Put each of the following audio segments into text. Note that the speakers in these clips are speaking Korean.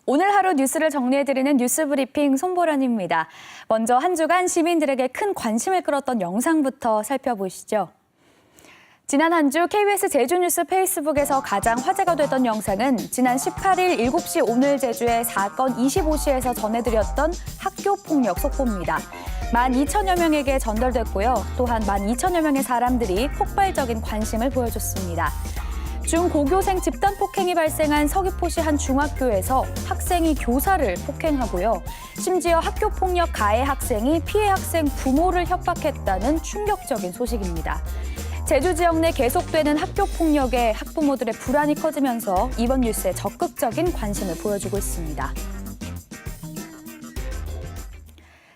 오늘 하루 뉴스를 정리해드리는 뉴스브리핑 손보라입니다. 먼저 한 주간 시민들에게 큰 관심을 끌었던 영상부터 살펴보시죠. 지난 한 주 KBS 제주뉴스 페이스북에서 가장 화제가 됐던 영상은 지난 18일 7시 오늘 제주의 사건 25시에서 전해드렸던 학교폭력 속보입니다. 12,000여 명에게 전달됐고요. 또한 12,000여 명의 사람들이 폭발적인 관심을 보여줬습니다. 중고교생 집단 폭행이 발생한 서귀포시 한 중학교에서 학생이 교사를 폭행하고요. 심지어 학교폭력 가해 학생이 피해 학생 부모를 협박했다는 충격적인 소식입니다. 제주 지역 내 계속되는 학교폭력에 학부모들의 불안이 커지면서 이번 뉴스에 적극적인 관심을 보여주고 있습니다.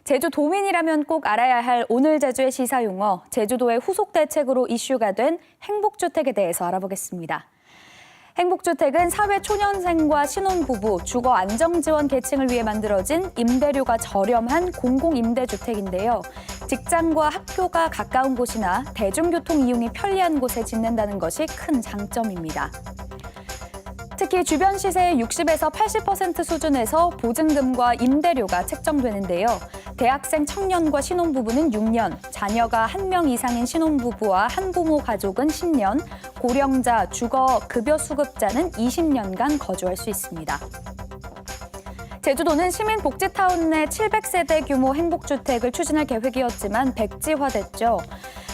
제주도민이라면 꼭 알아야 할 오늘 제주의 시사용어, 제주도의 후속 대책으로 이슈가 된 행복주택에 대해서 알아보겠습니다. 행복주택은 사회 초년생과 신혼부부, 주거 안정지원 계층을 위해 만들어진 임대료가 저렴한 공공임대주택인데요. 직장과 학교가 가까운 곳이나 대중교통 이용이 편리한 곳에 짓는다는 것이 큰 장점입니다. 특히 주변 시세의 60에서 80% 수준에서 보증금과 임대료가 책정되는데요. 대학생 청년과 신혼부부는 6년, 자녀가 1명 이상인 신혼부부와 한부모 가족은 10년, 고령자, 주거 급여 수급자는 20년간 거주할 수 있습니다. 제주도는 시민복지타운 내 700세대 규모 행복주택을 추진할 계획이었지만 백지화됐죠.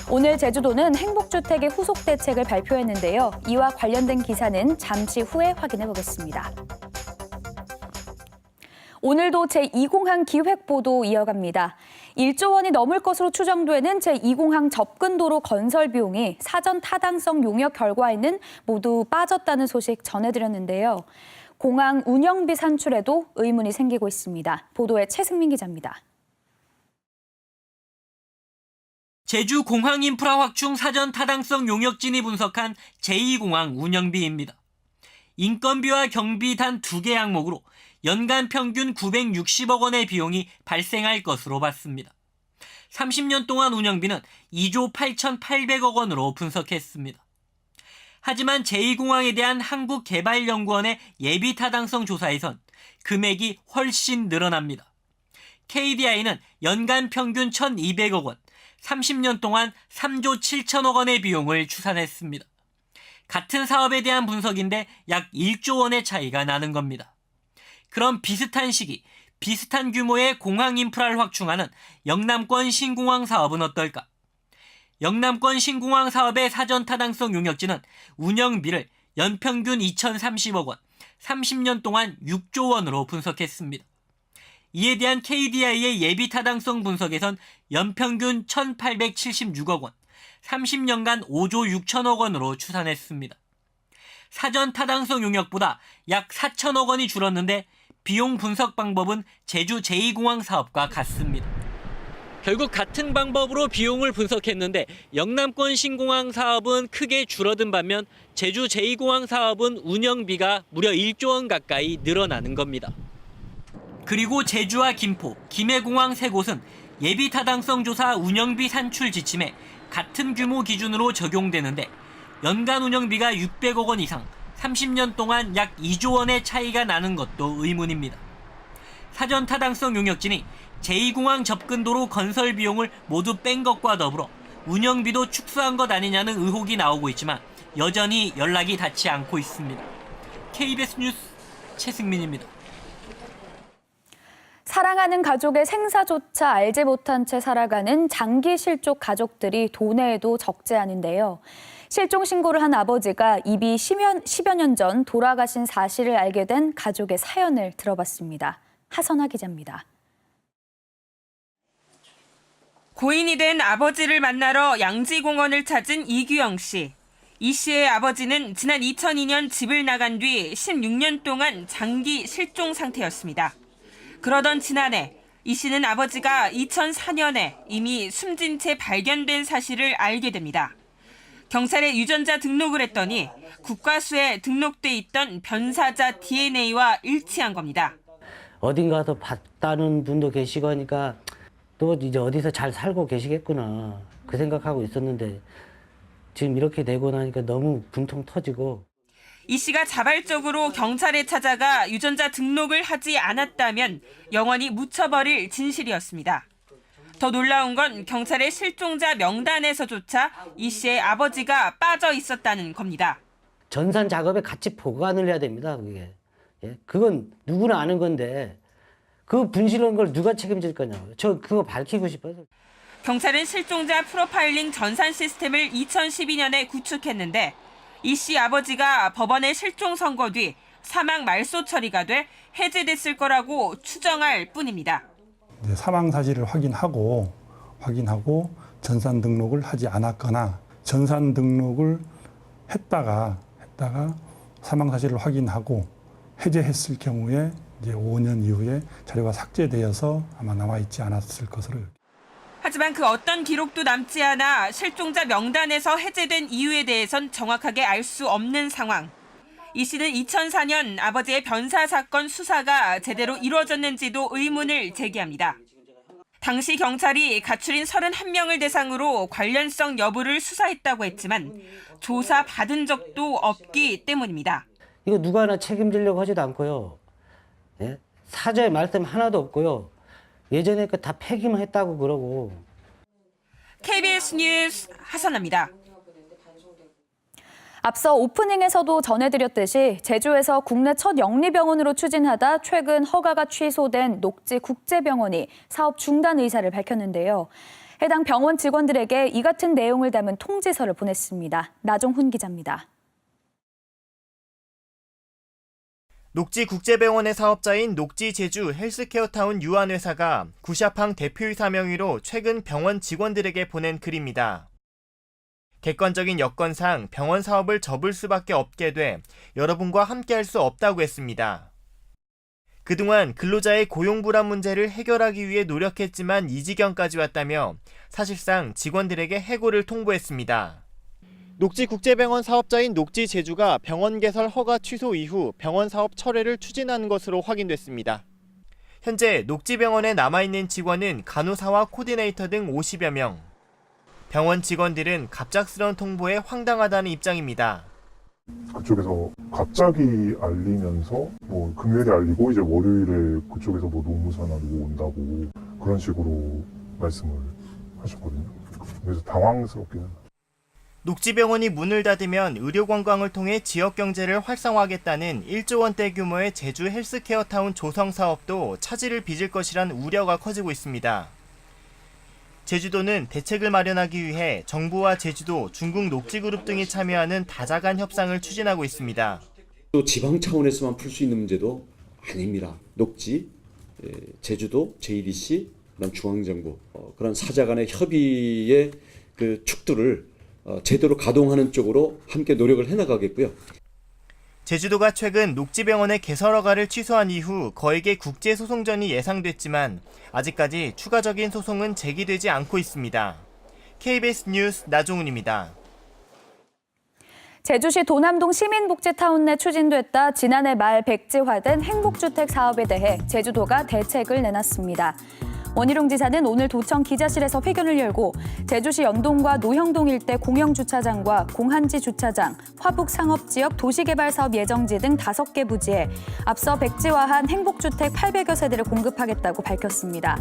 오늘 제주도는 행복주택의 후속 대책을 발표했는데요. 이와 관련된 기사는 잠시 후에 확인해 보겠습니다. 오늘도 제2공항 기획보도 이어갑니다. 1조 원이 넘을 것으로 추정되는 제2공항 접근도로 건설 비용이 사전 타당성 용역 결과에는 모두 빠졌다는 소식 전해드렸는데요. 공항 운영비 산출에도 의문이 생기고 있습니다. 보도에 최승민 기자입니다. 제주 공항 인프라 확충 사전 타당성 용역진이 분석한 제2공항 운영비입니다. 인건비와 경비 단 2개 항목으로 연간 평균 960억 원의 비용이 발생할 것으로 봤습니다. 30년 동안 운영비는 2조 8,800억 원으로 분석했습니다. 하지만 제2공항에 대한 한국개발연구원의 예비 타당성 조사에선 금액이 훨씬 늘어납니다. KDI는 연간 평균 1,200억 원, 30년 동안 3조 7천억 원의 비용을 추산했습니다. 같은 사업에 대한 분석인데 약 1조 원의 차이가 나는 겁니다. 그럼 비슷한 시기, 비슷한 규모의 공항 인프라를 확충하는 영남권 신공항 사업은 어떨까? 영남권 신공항 사업의 사전 타당성 용역진은 운영비를 연평균 2,030억 원, 30년 동안 6조 원으로 분석했습니다. 이에 대한 KDI의 예비 타당성 분석에선 연평균 1,876억 원, 30년간 5조 6천억 원으로 추산했습니다. 사전 타당성 용역보다 약 4천억 원이 줄었는데 비용 분석 방법은 제주 제2공항 사업과 같습니다. 결국 같은 방법으로 비용을 분석했는데 영남권 신공항 사업은 크게 줄어든 반면 제주 제2공항 사업은 운영비가 무려 1조 원 가까이 늘어나는 겁니다. 그리고 제주와 김포, 김해공항 세 곳은 예비 타당성 조사 운영비 산출 지침에 같은 규모 기준으로 적용되는데 연간 운영비가 600억 원 이상, 30년 동안 약 2조 원의 차이가 나는 것도 의문입니다. 사전 타당성 용역진이 제2공항 접근도로 건설 비용을 모두 뺀 것과 더불어 운영비도 축소한 것 아니냐는 의혹이 나오고 있지만 여전히 연락이 닿지 않고 있습니다. KBS 뉴스 최승민입니다. 사랑하는 가족의 생사조차 알지 못한 채 살아가는 장기 실족 가족들이 도내에도 적지 않은데요. 실종 신고를 한 아버지가 이미 10여 년 전 돌아가신 사실을 알게 된 가족의 사연을 들어봤습니다. 하선아 기자입니다. 고인이 된 아버지를 만나러 양지공원을 찾은 이규영 씨. 이 씨의 아버지는 지난 2002년 집을 나간 뒤 16년 동안 장기 실종 상태였습니다. 그러던 지난해 이 씨는 아버지가 2004년에 이미 숨진 채 발견된 사실을 알게 됩니다. 경찰에 유전자 등록을 했더니 국과수에 등록돼 있던 변사자 DNA와 일치한 겁니다. 어딘가서 봤다는 분도 계시고 하니까 또 이제 어디서 잘 살고 계시겠구나 그 생각하고 있었는데 지금 이렇게 되고 나니까 너무 분통 터지고. 이 씨가 자발적으로 경찰에 찾아가 유전자 등록을 하지 않았다면 영원히 묻혀버릴 진실이었습니다. 더 놀라운 건 경찰의 실종자 명단에서조차 이 씨의 아버지가 빠져 있었다는 겁니다. 전산 작업에 같이 보관을 해야 됩니다. 그게. 예? 그건 누구나 아는 건데 그 분실한 걸 누가 책임질 거냐고요. 저 그거 밝히고 싶어서. 경찰은 실종자 프로파일링 전산 시스템을 2012년에 구축했는데 이 씨 아버지가 법원의 실종 선고 뒤 사망 말소 처리가 돼 해제됐을 거라고 추정할 뿐입니다. 사망 사실을 확인하고 전산 등록을 하지 않았거나 전산 등록을 했다가 사망 사실을 확인하고 해제했을 경우에 이제 5년 이후에 자료가 삭제되어서 아마 남아 있지 않았을 것으로. 하지만 그 어떤 기록도 남지 않아 실종자 명단에서 해제된 이유에 대해선 정확하게 알 수 없는 상황. 이 씨는 2004년 아버지의 변사 사건 수사가 제대로 이루어졌는지도 의문을 제기합니다. 당시 경찰이 가출인 31명을 대상으로 관련성 여부를 수사했다고 했지만 조사 받은 적도 없기 때문입니다. 이거 누가 하나 책임지려고 하지도 않고요. 예? 사죄의 말씀 하나도 없고요. 예전에 그 다 폐기만 했다고 그러고. KBS 뉴스 하선아입니다. 앞서 오프닝에서도 전해드렸듯이 제주에서 국내 첫 영리병원으로 추진하다 최근 허가가 취소된 녹지국제병원이 사업 중단 의사를 밝혔는데요. 해당 병원 직원들에게 이 같은 내용을 담은 통지서를 보냈습니다. 나종훈 기자입니다. 녹지국제병원의 사업자인 녹지제주 헬스케어타운 유한회사가 구샤팡 대표이사 명의로 최근 병원 직원들에게 보낸 글입니다. 객관적인 여건상 병원 사업을 접을 수밖에 없게 돼 여러분과 함께할 수 없다고 했습니다. 그동안 근로자의 고용 불안 문제를 해결하기 위해 노력했지만 이 지경까지 왔다며 사실상 직원들에게 해고를 통보했습니다. 녹지국제병원 사업자인 녹지제주가 병원 개설 허가 취소 이후 병원 사업 철회를 추진하는 것으로 확인됐습니다. 현재 녹지병원에 남아있는 직원은 간호사와 코디네이터 등 50여 명. 병원 직원들은 갑작스러운 통보에 황당하다는 입장입니다. 그쪽에서 갑자기 알리면서 금요일에 알리고 이제 월요일에 그쪽에서 노무사나 누구 온다고 그런 식으로 말씀을 하셨거든요. 그래서 당황스럽긴 합니다. 녹지병원이 문을 닫으면 의료관광을 통해 지역 경제를 활성화하겠다는 1조 원대 규모의 제주 헬스케어타운 조성 사업도 차질을 빚을 것이란 우려가 커지고 있습니다. 제주도는 대책을 마련하기 위해 정부와 제주도, 중국 녹지그룹 등이 참여하는 다자간 협상을 추진하고 있습니다. 또 지방 차원에서만 풀 수 있는 문제도 아닙니다. 녹지, 제주도, JDC, 그다음 중앙정부 그런 사자 간의 협의의 그 축들을 제대로 가동하는 쪽으로 함께 노력을 해나가겠고요. 제주도가 최근 녹지병원의 개설 허가를 취소한 이후 거액의 국제소송전이 예상됐지만 아직까지 추가적인 소송은 제기되지 않고 있습니다. KBS 뉴스 나종훈입니다. 제주시 도남동 시민복지타운 내 추진됐다 지난해 말 백지화된 행복주택 사업에 대해 제주도가 대책을 내놨습니다. 원희룡 지사는 오늘 도청 기자실에서 회견을 열고 제주시 연동과 노형동 일대 공영주차장과 공한지 주차장, 화북상업지역 도시개발사업 예정지 등 5개 부지에 앞서 백지화한 행복주택 800여 세대를 공급하겠다고 밝혔습니다.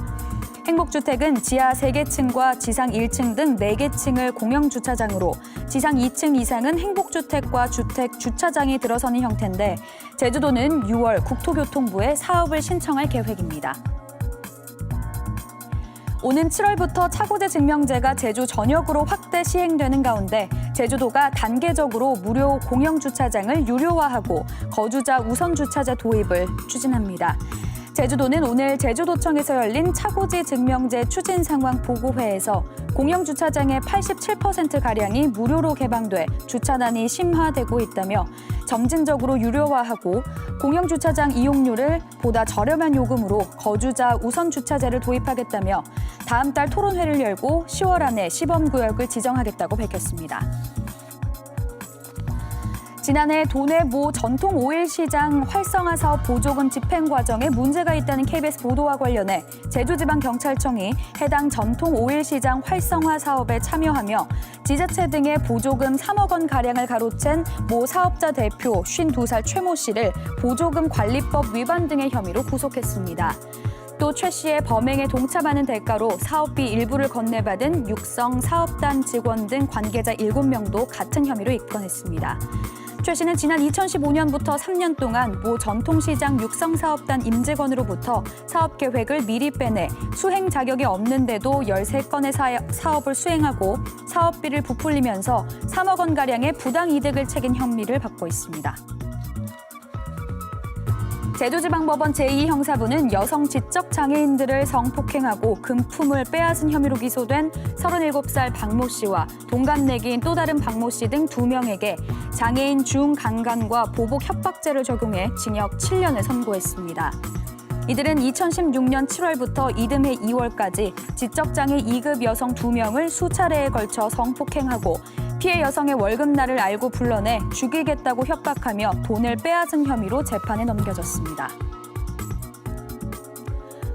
행복주택은 지하 3개 층과 지상 1층 등 4개 층을 공영주차장으로 지상 2층 이상은 행복주택과 주택 주차장이 들어서는 형태인데 제주도는 6월 국토교통부에 사업을 신청할 계획입니다. 오는 7월부터 차고지 증명제가 제주 전역으로 확대 시행되는 가운데 제주도가 단계적으로 무료 공영주차장을 유료화하고 거주자 우선주차제 도입을 추진합니다. 제주도는 오늘 제주도청에서 열린 차고지 증명제 추진 상황 보고회에서 공영주차장의 87%가량이 무료로 개방돼 주차난이 심화되고 있다며 점진적으로 유료화하고 공영주차장 이용료를 보다 저렴한 요금으로 거주자 우선주차제를 도입하겠다며 다음 달 토론회를 열고 10월 안에 시범구역을 지정하겠다고 밝혔습니다. 지난해 도내 모 전통 오일 시장 활성화 사업 보조금 집행 과정에 문제가 있다는 KBS 보도와 관련해 제주지방경찰청이 해당 전통 오일 시장 활성화 사업에 참여하며 지자체 등의 보조금 3억 원 가량을 가로챈 모 사업자 대표 52살 최모 씨를 보조금 관리법 위반 등의 혐의로 구속했습니다. 또 최 씨의 범행에 동참하는 대가로 사업비 일부를 건네받은 육성 사업단 직원 등 관계자 7명도 같은 혐의로 입건했습니다. 최 씨는 지난 2015년부터 3년 동안 모 전통시장 육성사업단 임직원으로부터 사업 계획을 미리 빼내 수행 자격이 없는데도 13건의 사업을 수행하고 사업비를 부풀리면서 3억 원가량의 부당이득을 챙긴 혐의를 받고 있습니다. 제주지방법원 제2형사부는 여성 지적장애인들을 성폭행하고 금품을 빼앗은 혐의로 기소된 37살 박모 씨와 동갑내기인 또 다른 박모 씨 등 2명에게 장애인 중강간과 보복 협박죄를 적용해 징역 7년을 선고했습니다. 이들은 2016년 7월부터 이듬해 2월까지 지적장애 2급 여성 2명을 수차례에 걸쳐 성폭행하고 피해 여성의 월급날을 알고 불러내 죽이겠다고 협박하며 돈을 빼앗은 혐의로 재판에 넘겨졌습니다.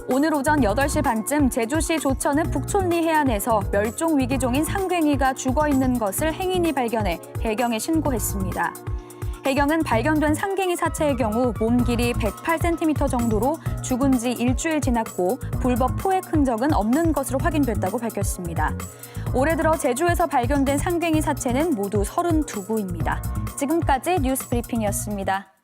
오늘 오전 8시 반쯤 제주시 조천읍 북촌리 해안에서 멸종 위기종인 상괭이가 죽어있는 것을 행인이 발견해 해경에 신고했습니다. 해경은 발견된 상괭이 사체의 경우 몸 길이 108cm 정도로 죽은 지 일주일 지났고 불법 포획 흔적은 없는 것으로 확인됐다고 밝혔습니다. 올해 들어 제주에서 발견된 상괭이 사체는 모두 32구입니다. 지금까지 뉴스 브리핑이었습니다.